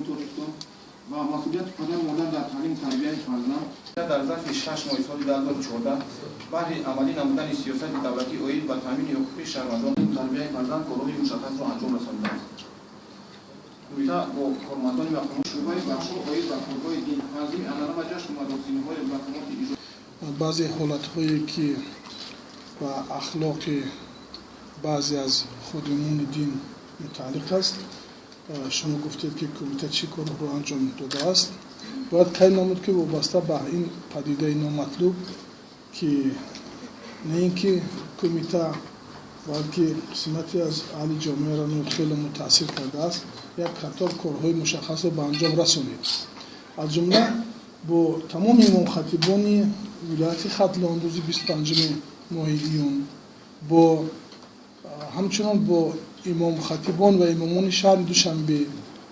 دانشگاه و مسئولیت پدر مادر در تعلیم تربیت فرزند در ظرف 6 ماه سال 2014 بر عملی نمودن سیاست دولتی اوید و تامین حقوق شهروندان تربیت فرزند کارهای مشخص را انجام رسانیده است. کویتا با کارمندان مقامات شعبه بخش‌ها اوید و کارهای دین تنظیم عنعنه و جشن و مراسم‌های مقامات اجرایی بعضی حالت‌هایی که با اخلاق بعضی از خادمان دین متعلق است. شما گفتید که کمیته چی کار رو انجام داده است. باید قید نمود که وابسته به این پدیده نامطلوب که نه اینکه کمیته بلکه قسمتی از اهل جامعه را خیلی متاثر کرده است، یک قطار کارهای مشخص را به انجام رسانید. از جمله با تمام امام خطیبان ولایت ختلان روز 25 ماه ایون با همچنان با امام خطیبان و امامان شهر دوشنبه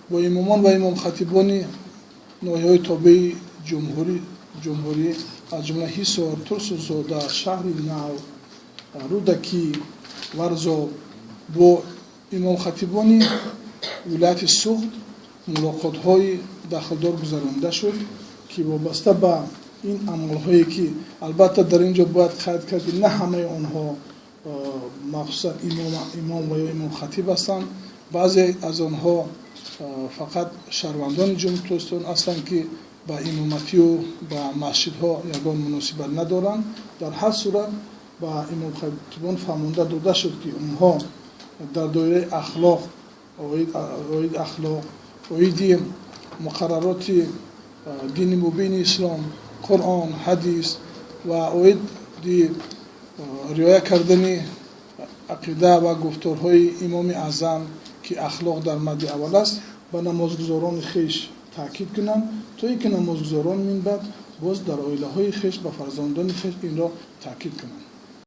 با امامان و امام خطیبان ناحیه‌های تابع جمهوری از جمله حصار، ترسوزاده، شهر نو، رودکی، ورزاب با امام خطیبان ولایت سوخت ملاقات‌های داخلدار گذرانده شد که وابسته به این عمل‌هایی که البته در اینجا باید قید کرد که نه همه آنها مخصوصا امام و یا امام خطیب هستند. بعضی از آنها فقط شهروندان جمهوری اسلامی هستند که با امامتی و با مسجدها یگان مناسبت ندارند. در هر صورت با امام خطیبان فرمانده داده شد که اونها در دایره اخلاق اوید مقررات دین مبین اسلام، قرآن، حدیث و اوید رعایت کردن عقیده و گفتارهای امام اعظم که اخلاق در مد اول است به نمازگزاران خیش تاکید کنند تا اینکه نمازگزاران من بعد باز در عائله های خیش و فرزندان خیش این را تاکید کنند.